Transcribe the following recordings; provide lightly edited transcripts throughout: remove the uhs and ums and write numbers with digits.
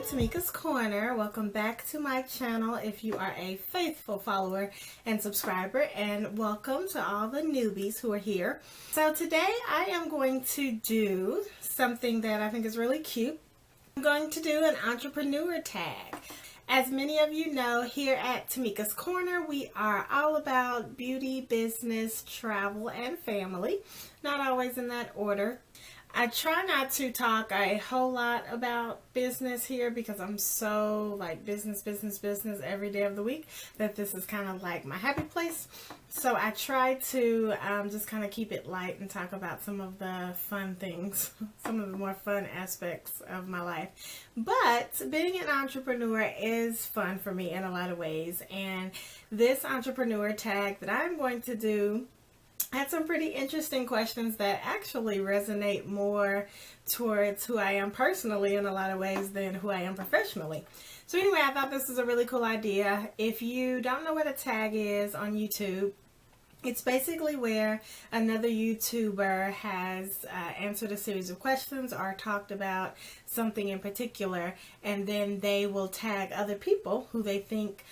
Tameka's Corner. Welcome back to my channel if you are a faithful follower and subscriber, and welcome to all the newbies who are here. So today I am going to do something that I think is really cute. I'm going to do an entrepreneur tag. As many of you know, here at Tameka's Corner, we are all about beauty, business, travel, and family. Not always in that order. I try not to talk a whole lot about business here because I'm so like business every day of the week that this is kind of like my happy place. So I try to just kind of keep it light and talk about some of the fun things, some of the more fun aspects of my life. But being an entrepreneur is fun for me in a lot of ways, and this entrepreneur tag that I'm going to do had some pretty interesting questions that actually resonate more towards who I am personally in a lot of ways than who I am professionally. So anyway, I thought this was a really cool idea. If you don't know what a tag is on YouTube, it's basically where another YouTuber has answered a series of questions or talked about something in particular, and then they will tag other people who they think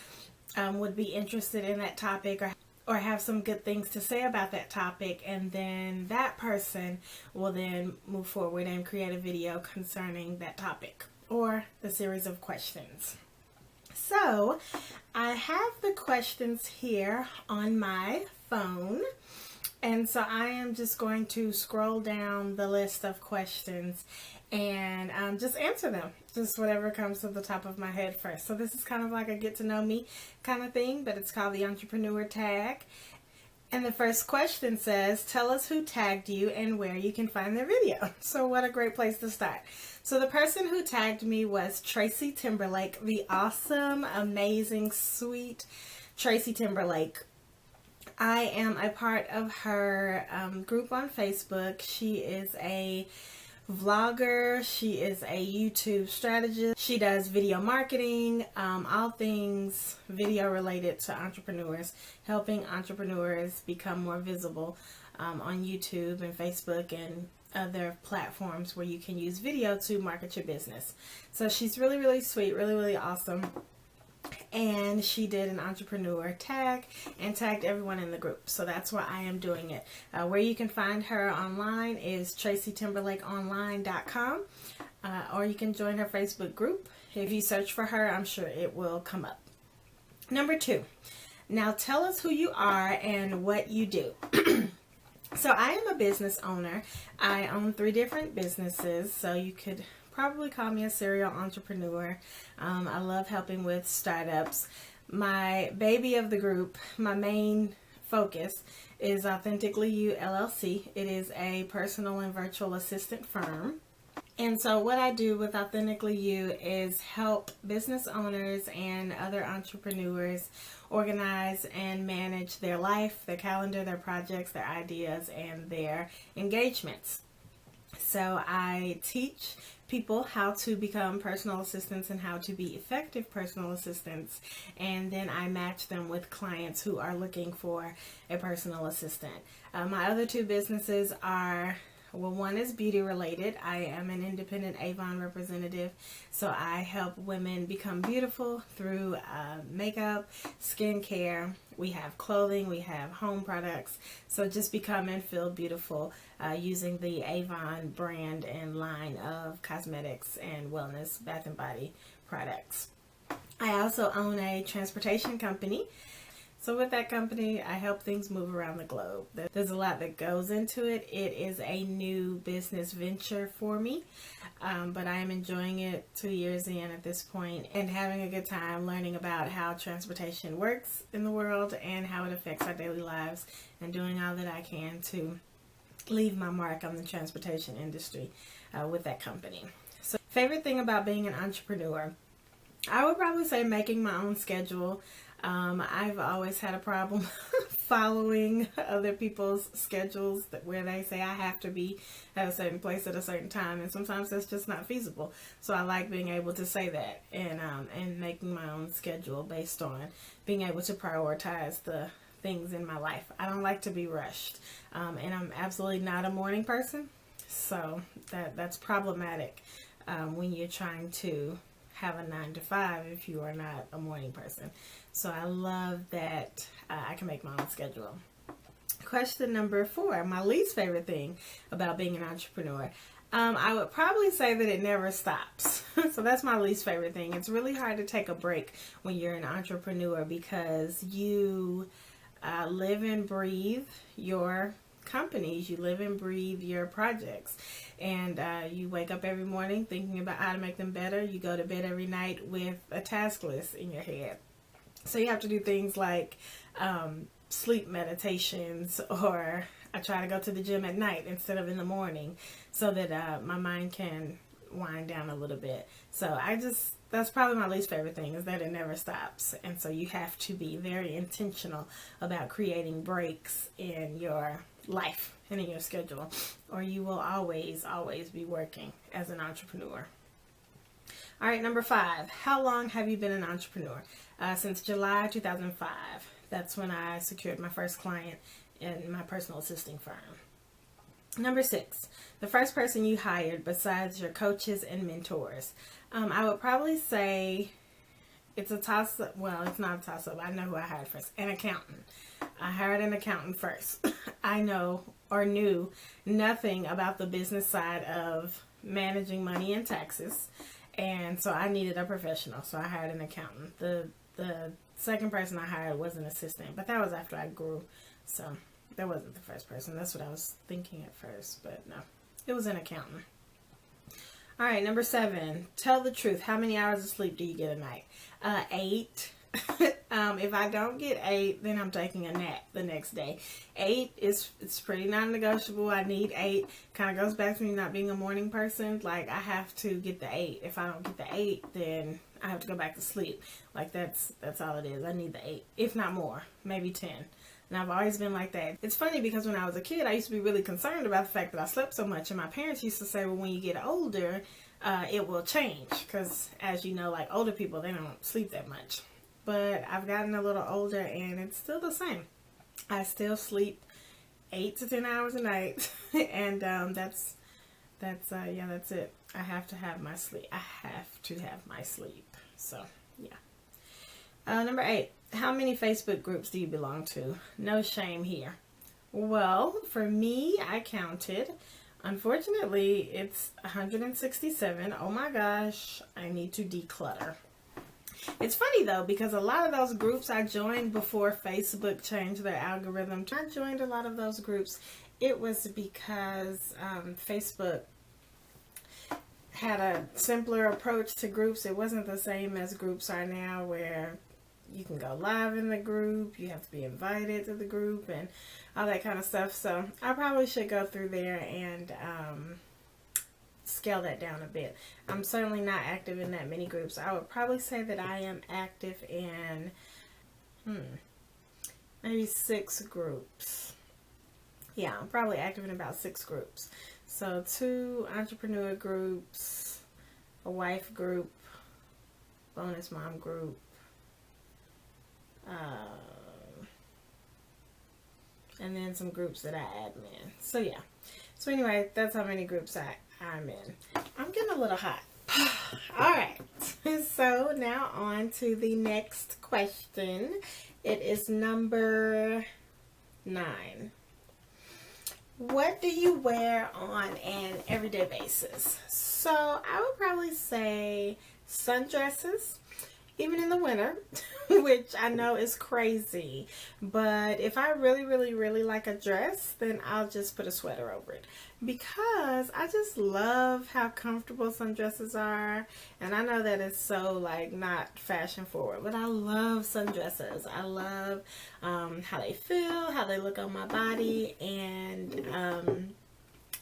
would be interested in that topic or have some good things to say about that topic, and then that person will then move forward and create a video concerning that topic or the series of questions. So I have the questions here on my phone, and so I am just going to scroll down the list of questions and just answer them, just whatever comes to the top of my head first. So this is kind of like a get to know me kind of thing, but it's called the entrepreneur tag. And the first question says, tell us who tagged you and where you can find their video. So what a great place to start. So the person who tagged me was Tracy Timberlake, the awesome, amazing, sweet Tracy Timberlake. I am a part of her group on Facebook. She is a vlogger, she is a YouTube strategist, she does video marketing, all things video related to entrepreneurs, helping entrepreneurs become more visible on YouTube and Facebook and other platforms where you can use video to market your business. So she's really sweet, really awesome. And she did an entrepreneur tag and tagged everyone in the group. So that's why I am doing it. Where you can find her online is tracytimberlakeonline.com, or you can join her Facebook group. If you search for her, I'm sure it will come up. Number 2, now tell us who you are and what you do. So I am a business owner. I own 3 different businesses, so you could probably call me a serial entrepreneur. I love helping with startups. My baby of the group, my main focus is Authentically You LLC. It is a personal and virtual assistant firm. And so what I do with Authentically You is help business owners and other entrepreneurs organize and manage their life, their calendar, their projects, their ideas, and their engagements. So I teach people how to become personal assistants and how to be effective personal assistants, and then I match them with clients who are looking for a personal assistant. My other 2 businesses are, well, one is beauty related. I am an independent Avon representative, so I help women become beautiful through makeup, skincare. We have clothing, we have home products, so just become and feel beautiful using the Avon brand and line of cosmetics and wellness bath and body products. I also own a transportation company. So with that company, I help things move around the globe. There's a lot that goes into it. It is a new business venture for me, but I am enjoying it 2 years in at this point and having a good time learning about how transportation works in the world and how it affects our daily lives, and doing all that I can to leave my mark on the transportation industry with that company. So favorite thing about being an entrepreneur, I would probably say making my own schedule. I've always had a problem following other people's schedules where they say I have to be at a certain place at a certain time, and sometimes that's just not feasible. So I like being able to say that and making my own schedule based on being able to prioritize the things in my life. I don't like to be rushed, and I'm absolutely not a morning person, so that's problematic when you're trying to have a 9 to 5 if you are not a morning person. So I love that I can make my own schedule. Question number 4, my least favorite thing about being an entrepreneur. I would probably say that it never stops. So that's my least favorite thing. It's really hard to take a break when you're an entrepreneur because you live and breathe your companies. You live and breathe your projects. And you wake up every morning thinking about how to make them better. You go to bed every night with a task list in your head. So you have to do things like sleep meditations, or I try to go to the gym at night instead of in the morning so that my mind can wind down a little bit. So that's probably my least favorite thing, is that it never stops. And so you have to be very intentional about creating breaks in your life and in your schedule, or you will always be working as an entrepreneur. All right, number 5, how long have you been an entrepreneur? Since July 2005. That's when I secured my first client in my personal assisting firm. Number 6, the first person you hired besides your coaches and mentors. I would probably say it's a toss-up. Well, it's not a toss-up. I know who I hired first. An accountant. I hired an accountant first. I knew nothing about the business side of managing money and taxes. And so I needed a professional. So I hired an accountant. The second person I hired was an assistant, but that was after I grew. So that wasn't the first person. That's what I was thinking at first, but no, it was an accountant. All right, number 7, tell the truth. How many hours of sleep do you get a night? 8. If I don't get 8, then I'm taking a nap the next day. 8 it's pretty non-negotiable. I need 8. Kind of goes back to me not being a morning person. Like, I have to get the 8. If I don't get the 8, then I have to go back to sleep. Like, that's all it is. I need the 8, if not more, maybe 10. And I've always been like that. It's funny because when I was a kid, I used to be really concerned about the fact that I slept so much. And my parents used to say, well, when you get older, it will change. Because as you know, like older people, they don't sleep that much. But I've gotten a little older and it's still the same. I still sleep 8 to 10 hours a night. And that's it. I have to have my sleep. So, yeah. Number 8. How many Facebook groups do you belong to? No shame here. Well, for me, I counted. Unfortunately, it's 167. Oh my gosh, I need to declutter. It's funny though, because a lot of those groups I joined before Facebook changed their algorithm. I joined a lot of those groups. It was because Facebook had a simpler approach to groups. It wasn't the same as groups are now, where you can go live in the group, you have to be invited to the group, and all that kind of stuff. So I probably should go through there and scale that down a bit. I'm certainly not active in that many groups. I would probably say that I am active in maybe 6 groups. Yeah, I'm probably active in about 6 groups. So 2 entrepreneur groups, a wife group, bonus mom group, and then some groups that I admin. So yeah. So anyway, that's how many groups I'm in. I'm getting a little hot. Alright. So now on to the next question. It is number 9. What do you wear on an everyday basis? So I would probably say sundresses, even in the winter, which I know is crazy. But if I really like a dress, then I'll just put a sweater over it. Because I just love how comfortable sundresses are. And I know that it's so like not fashion forward, but I love sundresses. I love how they feel, how they look on my body, and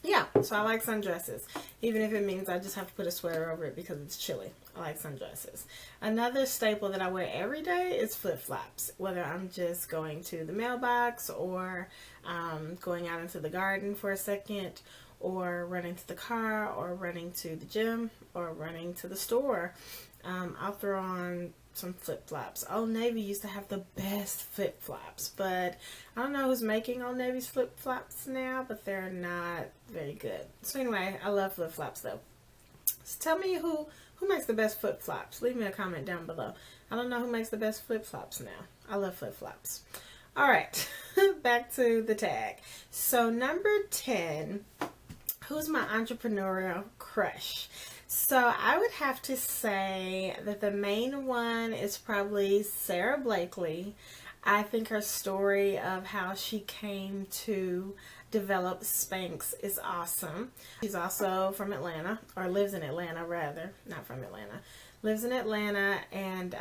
yeah, so I like sundresses, even if it means I just have to put a sweater over it because it's chilly. I like sundresses. Another staple that I wear every day is flip-flops, whether I'm just going to the mailbox or going out into the garden for a second, or running to the car, or running to the gym, or running to the store. I'll throw on some flip-flops. Old Navy used to have the best flip-flops, but I don't know who's making Old Navy's flip-flops now, but they're not very good. So anyway, I love flip-flops though. So tell me Who makes the best flip-flops? Leave me a comment down below. I don't know who makes the best flip-flops now. I love flip-flops. All right, back to the tag. So number 10, who's my entrepreneurial crush? So I would have to say that the main one is probably Sarah Blakely. I think her story of how she came to develop Spanx is awesome. She's also from Atlanta, or lives in Atlanta rather, not from Atlanta. Lives in Atlanta, and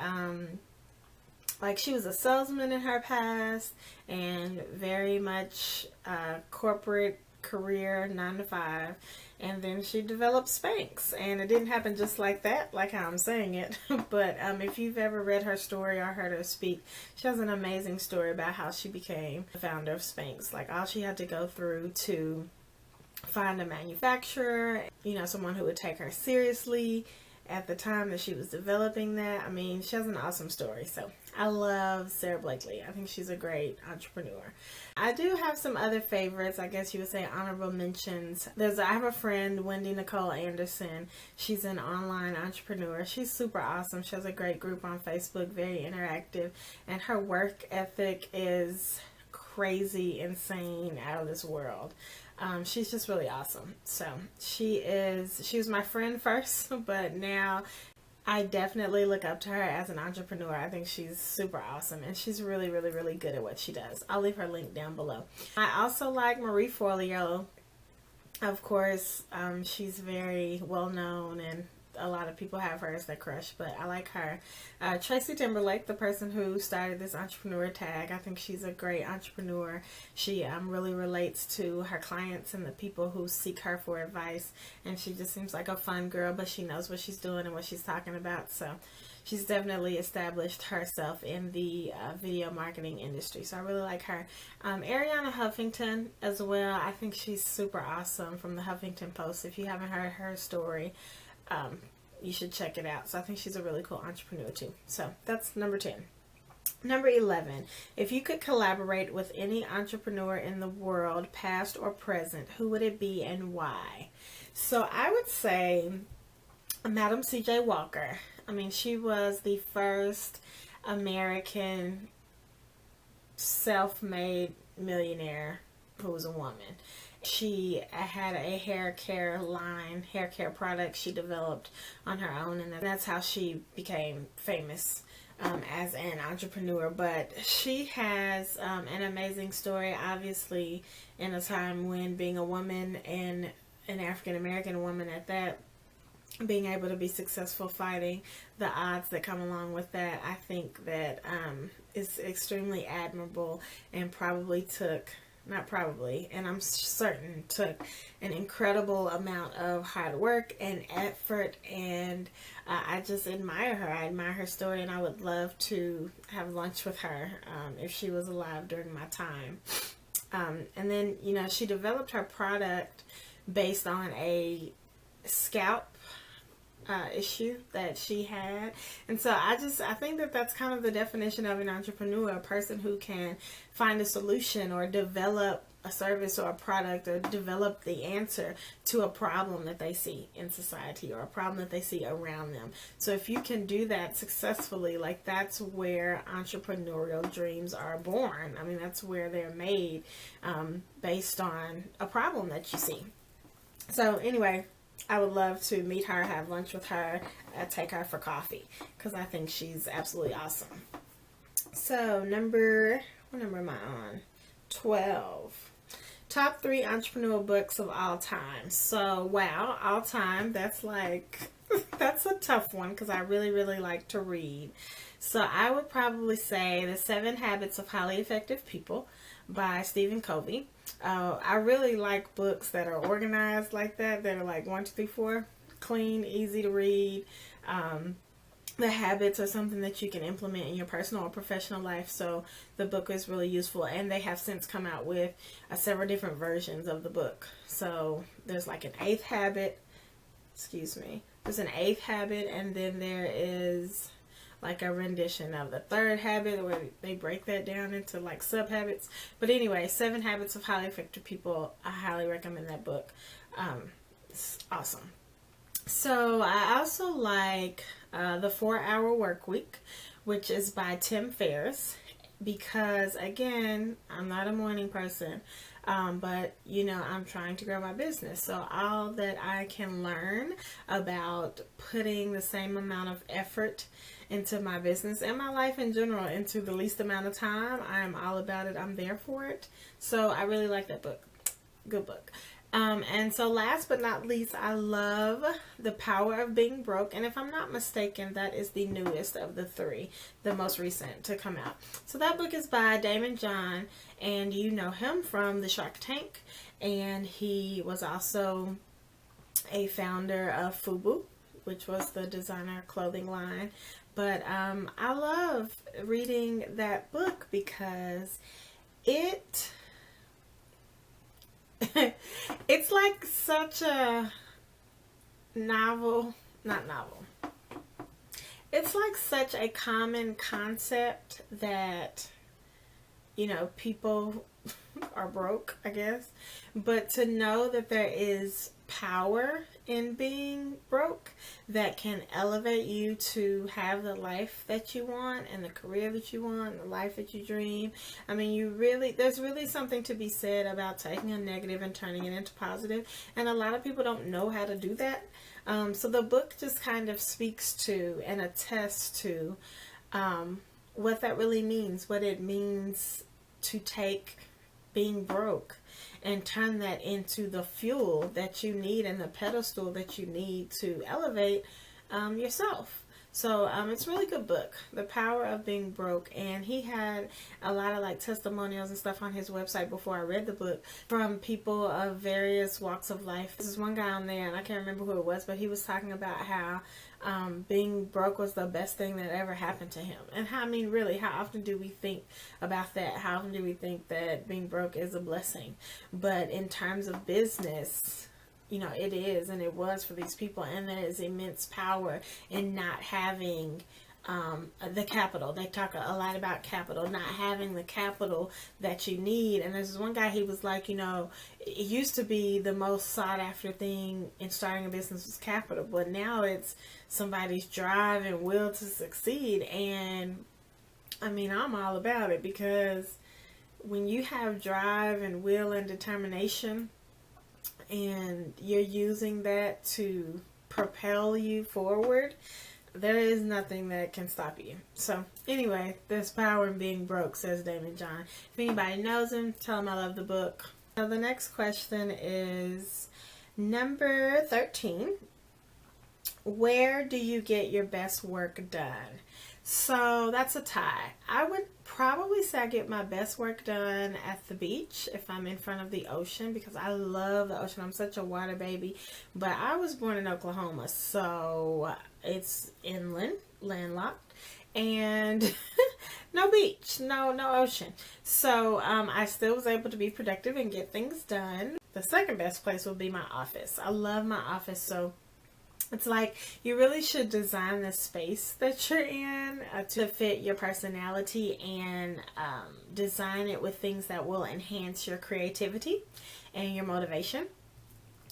like, she was a salesman in her past and very much corporate career, 9 to 5, and then she developed Spanx, and it didn't happen just like that, like how I'm saying it. But if you've ever read her story or heard her speak, she has an amazing story about how she became the founder of Spanx. Like, all she had to go through to find a manufacturer, you know, someone who would take her seriously at the time that she was developing that. I mean, she has an awesome story. So I love Sarah Blakely. I think she's a great entrepreneur. I do have some other favorites, I guess you would say honorable mentions. I have a friend, Wendy Nicole Anderson. She's an online entrepreneur. She's super awesome. She has a great group on Facebook, very interactive, and her work ethic is crazy, insane, out of this world. She's just really awesome. So she was my friend first, but now I definitely look up to her as an entrepreneur. I think she's super awesome, and she's really, really, really good at what she does. I'll leave her link down below. I also like Marie Forleo. Of course, she's very well known, and a lot of people have her as their crush, but I like her. Tracy Timberlake, the person who started this entrepreneur tag, I think she's a great entrepreneur. She really relates to her clients and the people who seek her for advice, and she just seems like a fun girl, but she knows what she's doing and what she's talking about. So she's definitely established herself in the video marketing industry. So I really like her. Ariana Huffington as well. I think she's super awesome, from the Huffington Post. If you haven't heard her story, you should check it out. So I think she's a really cool entrepreneur too. So that's number 10. Number 11, if you could collaborate with any entrepreneur in the world, past or present, who would it be and why? So I would say Madam C.J. Walker. I mean, she was the first American self-made millionaire who was a woman. She had a hair care line, hair care product she developed on her own, and that's how she became famous as an entrepreneur. But she has an amazing story, obviously, in a time when being a woman, and an African-American woman at that, being able to be successful fighting the odds that come along with that, I think that is extremely admirable, and probably took, not probably, and I'm certain took an incredible amount of hard work and effort, and I just admire her. I admire her story, and I would love to have lunch with her if she was alive during my time. And then, you know, she developed her product based on a scalp issue that she had, and so I think that that's kind of the definition of an entrepreneur: a person who can find a solution or develop a service or a product, or develop the answer to a problem that they see in society, or a problem that they see around them. So if you can do that successfully, like, that's where entrepreneurial dreams are born. I mean, that's where they're made, based on a problem that you see. So anyway, I would love to meet her, have lunch with her, take her for coffee, because I think she's absolutely awesome. So what number am I on? 12. Top 3 entrepreneurial books of all time. So, wow, all time, that's like, that's a tough one, because I really, really like to read. So I would probably say The 7 Habits of Highly Effective People by Stephen Covey. I really like books that are organized like that are like 1, 2, 3, 4, clean, easy to read. The habits are something that you can implement in your personal or professional life, so the book is really useful, and they have since come out with several different versions of the book. So there's like an 8th habit, there's an 8th habit, and then there is like a rendition of the 3rd habit, where they break that down into like sub habits. But anyway, 7 Habits of Highly Effective People, I highly recommend that book. It's awesome. So I also like The 4 Hour Work Week, which is by Tim Ferriss, because again, I'm not a morning person, but you know, I'm trying to grow my business. So all that I can learn about putting the same amount of effort into my business and my life in general into the least amount of time, I am all about it. I'm there for it. So I really like that book. Good book. And so last but not least, I love The Power of Being Broke. And if I'm not mistaken, that is the newest of the three, the most recent to come out. So that book is by Damon John, and you know him from the Shark Tank. And he was also a founder of FUBU, which was the designer clothing line. But I love reading that book because it it's like such a novel, not novel. It's like such a common concept that, you know, people are broke, I guess. But to know that there is power in being broke that can elevate you to have the life that you want and the career that you want, the life that you dream. I mean, there's really something to be said about taking a negative and turning it into positive. And a lot of people don't know how to do that. So the book just kind of speaks to and attests to what that really means, what it means to take being broke and turn that into the fuel that you need and the pedestal that you need to elevate yourself. So it's a really good book, The Power of Being Broke. And he had a lot of like testimonials and stuff on his website before I read the book from people of various walks of life. This is one guy on there, and I can't remember who it was, but he was talking about how being broke was the best thing that ever happened to him. And how, I mean, really, how often do we think about that? How often do we think that being broke is a blessing? But in terms of business, you know, it is, and it was for these people, and there is immense power in not having the capital. They talk a lot about capital, not having the capital that you need. And there's this one guy, he was like, you know, it used to be the most sought after thing in starting a business was capital, but now it's somebody's drive and will to succeed. And I mean, I'm all about it, because when you have drive and will and determination, and you're using that to propel you forward, there is nothing that can stop you. So anyway, there's power in being broke, says Damon John. If anybody knows him, tell him I love the book. Now the next question is number 13. Where do you get your best work done? So that's a tie. I would probably say I get my best work done at the beach if I'm in front of the ocean, because I love the ocean. I'm such a water baby. But I was born in Oklahoma, so it's inland, landlocked, and no beach, no ocean. So I still was able to be productive and get things done. The second best place would be my office. I love my office, so it's like you really should design the space that you're in to fit your personality, and design it with things that will enhance your creativity and your motivation.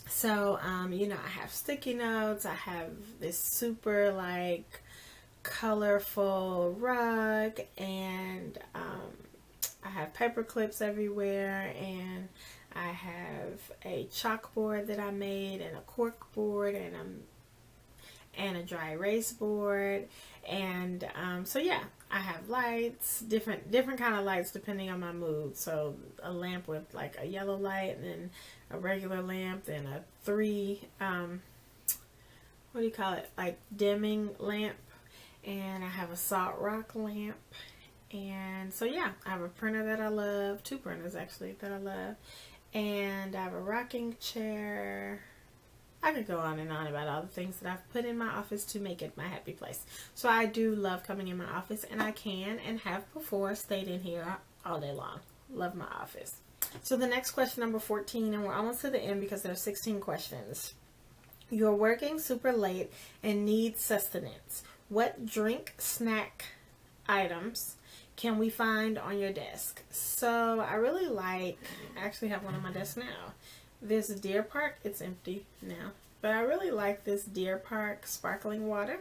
So, you know, I have sticky notes. I have this super like colorful rug, and I have paper clips everywhere, and I have a chalkboard that I made, and a cork board, and a dry erase board. And so yeah, I have lights, different kind of lights depending on my mood. So a lamp with like a yellow light, and then a regular lamp, and a three what do you call it, like dimming lamp, and I have a salt rock lamp. And so yeah, I have a printer that I love, two printers actually that I love, and I have a rocking chair. I could go on and on about all the things that I've put in my office to make it my happy place. So I do love coming in my office, and I can and have before stayed in here all day long. Love my office. So the next question, number 14, and we're almost to the end because there are 16 questions. You're working super late and need sustenance. What drink, snack items can we find on your desk? So I really like, I actually have one on my desk now. There's a Deer Park. It's empty now. but I really like this Deer Park sparkling water.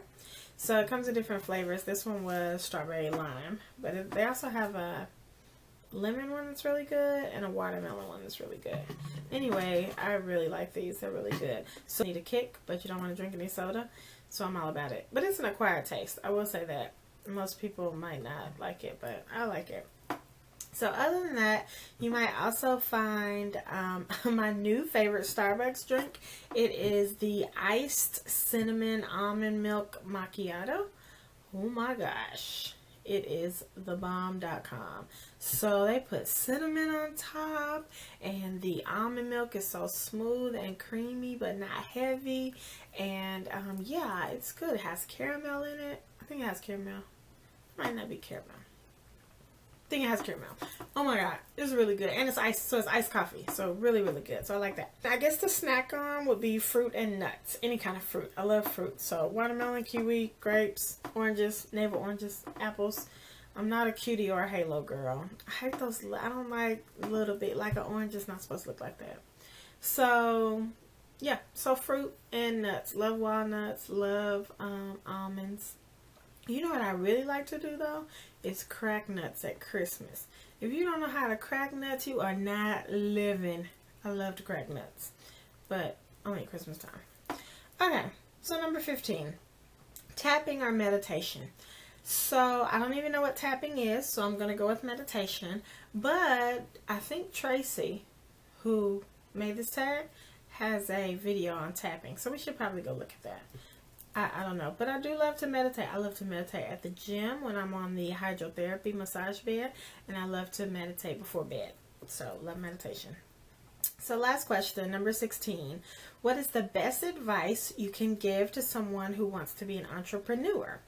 So it comes in different flavors. This one was strawberry lime, but they also have a lemon one that's really good and a watermelon one that's really good. Anyway, I really like these. They're really good. So you need a kick, but you don't want to drink any soda, so I'm all about it. But it's an acquired taste. I will say that. Most people might not like it, but I like it. So other than that, you might also find my new favorite Starbucks drink. It is the iced cinnamon almond milk macchiato. Oh my gosh. It is thebomb.com. So they put cinnamon on top, and the almond milk is so smooth and creamy but not heavy. And yeah, it's good. It has caramel in it. I think it has caramel. Might not be caramel. I think it has caramel. Oh my god, it's really good. And it's iced, so it's iced coffee. So really, really good. So I like that. I guess the snack on would be fruit and nuts. Any kind of fruit. I love fruit. So watermelon, kiwi, grapes, oranges, navel oranges, apples. I'm not a cutie or a halo girl. I hate those. I don't like a little bit. Like an orange is not supposed to look like that. So yeah. So fruit and nuts. Love walnuts. Love almonds. You know what I really like to do though? Is crack nuts at Christmas. If you don't know how to crack nuts, you are not living. I love to crack nuts. But only at Christmas time. Okay, so number 15. Tapping or meditation. So I don't even know what tapping is, so I'm going to go with meditation. But I think Tracy, who made this tag, has a video on tapping. So we should probably go look at that. I don't know, but I do love to meditate. I love to meditate at the gym when I'm on the hydrotherapy massage bed, and I love to meditate before bed. So, love meditation. So, last question, number 16. What is the best advice you can give to someone who wants to be an entrepreneur?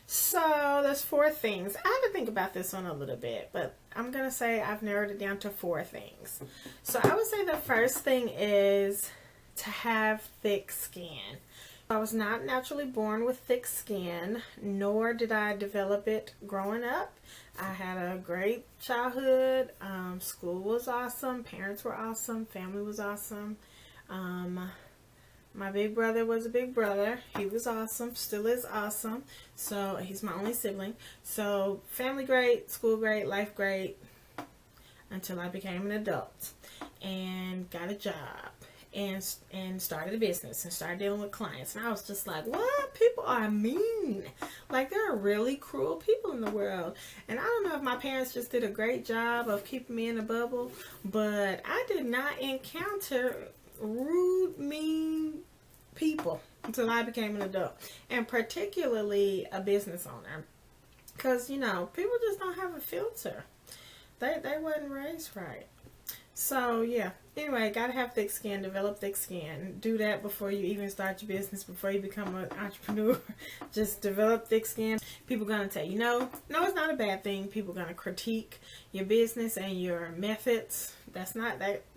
So, there's 4 things. I had to think about this one a little bit, but I'm going to say I've narrowed it down to 4 things. So, I would say the first thing is to have thick skin. I was not naturally born with thick skin, nor did I develop it growing up. I had a great childhood. School was awesome. Parents were awesome. Family was awesome. My big brother was a big brother. He was awesome. Still is awesome. So he's my only sibling. So family great, school great, life great, until I became an adult and got a job. And started a business and started dealing with clients. And I was just like, what? People are mean. Like, there are really cruel people in the world. And I don't know if my parents just did a great job of keeping me in a bubble, but I did not encounter rude, mean people until I became an adult. And particularly a business owner. Because, you know, people just don't have a filter. They wasn't raised right. So, yeah. Anyway, gotta have thick skin, develop thick skin. Do that before you even start your business, before you become an entrepreneur. Just develop thick skin. People gonna tell you no, it's not a bad thing. People gonna critique your business and your methods. That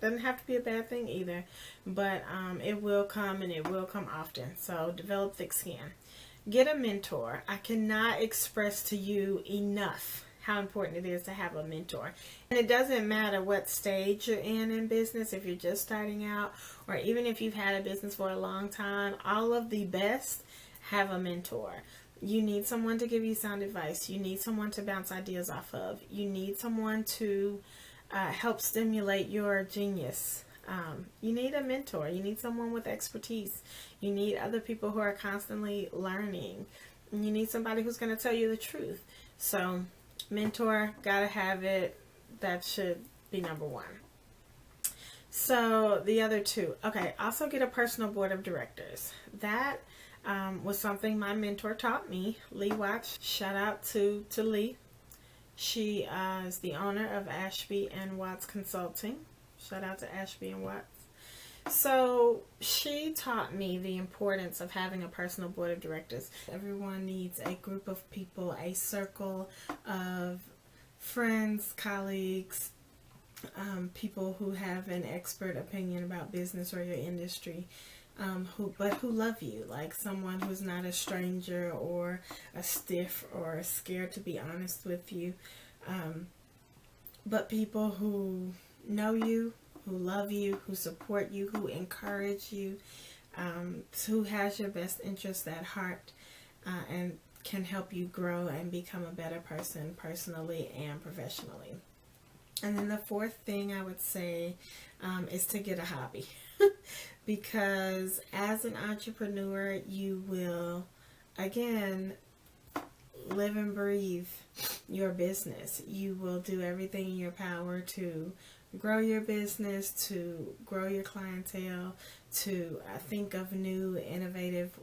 doesn't have to be a bad thing either. But it will come, and it will come often. So, develop thick skin. Get a mentor. I cannot express to you enough how important it is to have a mentor. And it doesn't matter what stage you're in business, if you're just starting out, or even if you've had a business for a long time, all of the best have a mentor. You need someone to give you sound advice. You need someone to bounce ideas off of. You need someone to help stimulate your genius. You need a mentor. You need someone with expertise. You need other people who are constantly learning. And you need somebody who's going to tell you the truth. So, mentor, gotta have it. That should be number 1. So the other 2, okay, also get a personal board of directors. That was something my mentor taught me. Lee Watts, shout out to Lee. She is the owner of Ashby and Watts Consulting. Shout out to Ashby and Watts. So she taught me the importance of having a personal board of directors. Everyone needs a group of people, a circle of friends, colleagues, people who have an expert opinion about business or your industry, who love you, like someone who's not a stranger or a stiff or scared to be honest with you, but people who know you, who love you, who support you, who encourage you, who has your best interest at heart, and can help you grow and become a better person personally and professionally. And then the fourth thing I would say is to get a hobby. Because as an entrepreneur, you will, again, live and breathe your business. You will do everything in your power to grow your business, to grow your clientele, to think of new innovative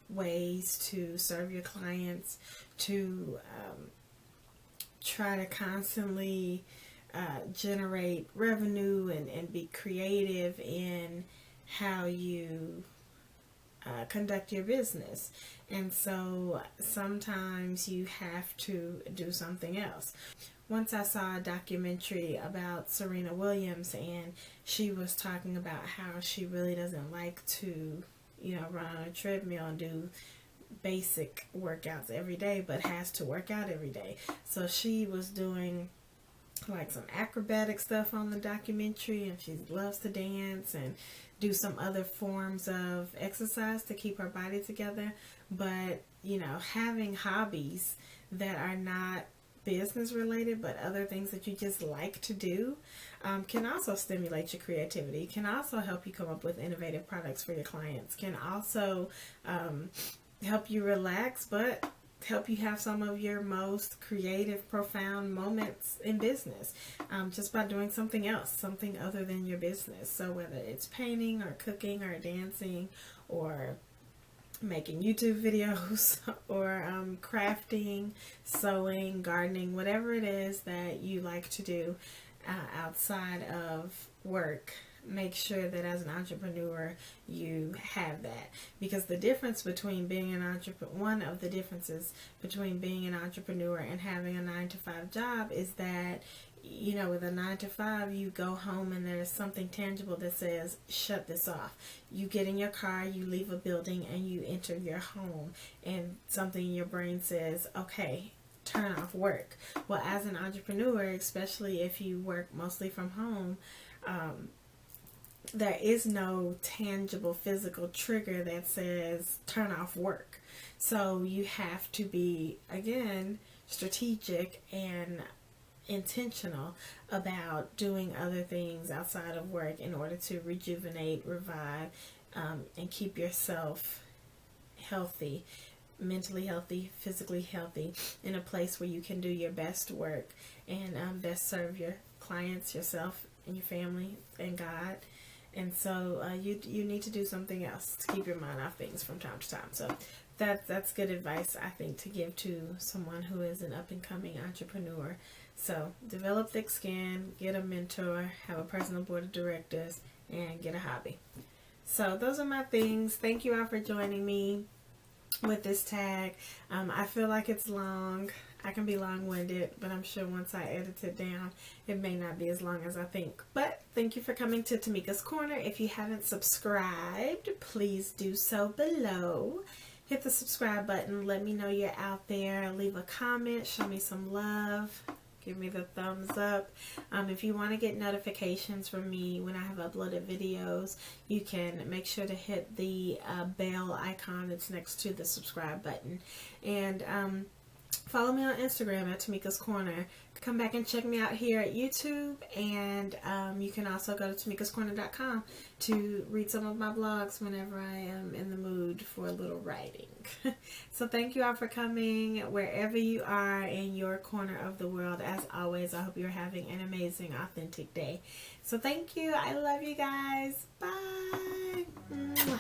ways to serve your clients, to try to constantly generate revenue and be creative in how you conduct your business. And so sometimes you have to do something else. Once I saw a documentary about Serena Williams, and she was talking about how she really doesn't like to, run on a treadmill and do basic workouts every day, but has to work out every day. So she was doing like some acrobatic stuff on the documentary, and she loves to dance and do some other forms of exercise to keep her body together. But having hobbies that are not business related but other things that you just like to do can also stimulate your creativity, can also help you come up with innovative products for your clients, can also help you relax, but help you have some of your most creative, profound moments in business, just by doing something else, something other than your business. So whether it's painting or cooking or dancing or making YouTube videos or crafting, sewing, gardening, whatever it is that you like to do outside of work, make sure that as an entrepreneur you have that. Because the difference between being an entrepreneur, one of the differences between being an entrepreneur and having a 9-to-5 job is that, with a 9-to-5, you go home and there's something tangible that says, shut this off. You get in your car, you leave a building, and you enter your home, and something in your brain says, okay, turn off work. Well, as an entrepreneur, especially if you work mostly from home, there is no tangible physical trigger that says turn off work. So you have to be, again, strategic and intentional about doing other things outside of work in order to rejuvenate, revive, and keep yourself healthy, mentally healthy, physically healthy, in a place where you can do your best work and best serve your clients, yourself, and your family, and God. And so you need to do something else to keep your mind off things from time to time. So that's good advice, I think, to give to someone who is an up-and-coming entrepreneur. So develop thick skin, get a mentor, have a personal board of directors, and get a hobby. So those are my things. Thank you all for joining me with this tag. I feel like it's long. I can be long-winded, but I'm sure once I edit it down, it may not be as long as I think. But thank you for coming to Tameka's Corner. If you haven't subscribed, please do so below. Hit the subscribe button. Let me know you're out there. Leave a comment. Show me some love. Give me the thumbs up. If you want to get notifications from me when I have uploaded videos, you can make sure to hit the bell icon that's next to the subscribe button. And follow me on Instagram at Tameka's Corner. Come back and check me out here at YouTube, and you can also go to tamekascorner.com to read some of my blogs whenever I am in the mood for a little writing. So thank you all for coming wherever you are in your corner of the world. As always, I hope you're having an amazing, authentic day. So thank you. I love you guys. Bye. Mwah.